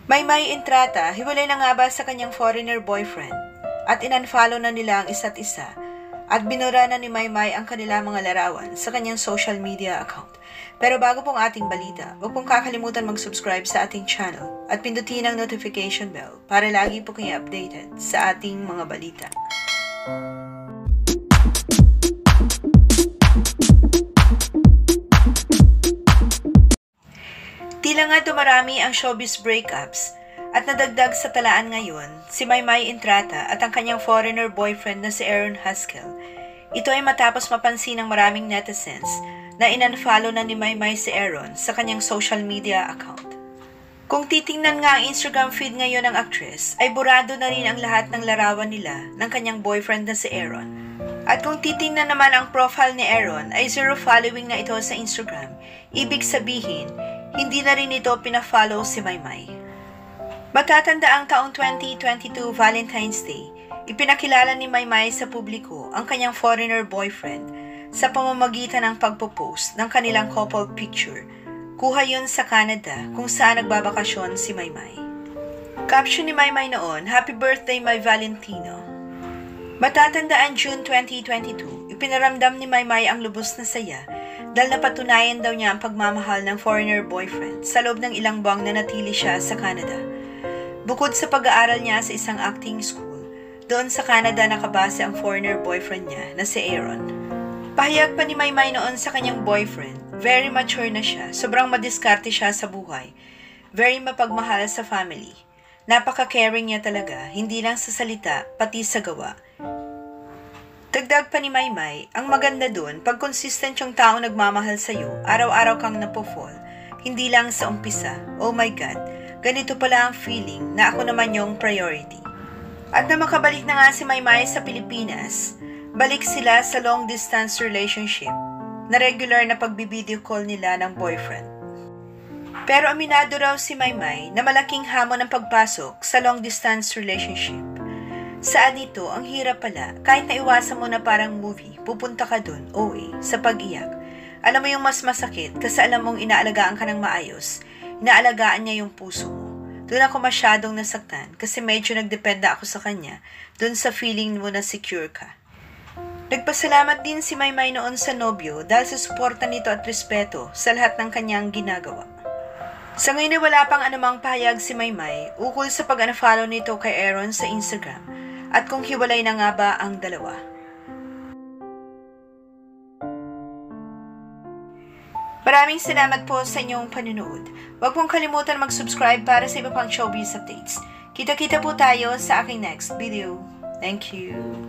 Maymay Entrata, hiwalay na nga ba sa kanyang foreigner boyfriend at in-unfollow na nila ang isa't isa at binura na ni Maymay ang kanilang mga larawan sa kanyang social media account. Pero bago pong ating balita, huwag pong kakalimutan mag-subscribe sa ating channel at pindutin ang notification bell para lagi po kayo updated sa ating mga balita. Tila nga dumarami ang showbiz breakups at nadagdag sa talaan ngayon si Maymay Entrata at ang kanyang foreigner boyfriend na si Aaron Haskell. Ito ay matapos mapansin ng maraming netizens na in-unfollow na ni Maymay si Aaron sa kanyang social media account. Kung titingnan nga ang Instagram feed ngayon ng actress, ay burado na rin ang lahat ng larawan nila ng kanyang boyfriend na si Aaron. At kung titingnan naman ang profile ni Aaron ay 0 following na ito sa Instagram, ibig sabihin, hindi na rin ito pina-follow si Maymay. Matatanda ang taong 2022 Valentine's Day, ipinakilala ni Maymay sa publiko ang kanyang foreigner boyfriend sa pamamagitan ng pagpo-post ng kanilang couple picture. Kuha yun sa Canada kung saan nagbabakasyon si Maymay. Caption ni Maymay noon, "Happy birthday, my Valentino." Matatandaan June 2022, ipinaramdam ni Maymay ang lubos na saya dahil napatunayan daw niya ang pagmamahal ng foreigner boyfriend sa loob ng ilang buwang na natili siya sa Canada. Bukod sa pag-aaral niya sa isang acting school, doon sa Canada nakabase ang foreigner boyfriend niya na si Aaron. Pahayag pa ni Maymay noon sa kanyang boyfriend, very mature na siya, sobrang madiskarte siya sa buhay, very mapagmahal sa family. Napaka-caring niya talaga, hindi lang sa salita, pati sa gawa. Dagdag pa ni Maymay, ang maganda dun, pag consistent yung taong nagmamahal sa'yo, araw-araw kang napofall, hindi lang sa umpisa. Oh my God, ganito pala ang feeling na ako naman yung priority. At na makabalik na nga si Maymay sa Pilipinas, balik sila sa long-distance relationship na regular na pagbi-video call nila ng boyfriend. Pero aminado raw si Maymay na malaking hamon ang pagpasok sa long-distance relationship. Saan ito, ang hirap pala, kahit naiwasan mo na parang movie, pupunta ka dun, OA, sa pag-iyak. Alam mo yung mas masakit kasi alam mong inaalagaan ka ng maayos, inaalagaan niya yung puso mo. Doon ako masyadong nasaktan kasi medyo nagdependa ako sa kanya, doon sa feeling mo na secure ka. Nagpasalamat din si Maymay noon sa nobyo dahil sa suporta nito at respeto sa lahat ng kanyang ginagawa. Sa ngayon ay wala pang anumang pahayag si Maymay ukol sa pag-unfollow nito kay Aaron sa Instagram at kung hiwalay na nga ba ang dalawa. Maraming salamat po sa inyong panunood. Huwag pong kalimutan mag-subscribe para sa iba pang showbiz updates. Kita-kita po tayo sa aking next video. Thank you.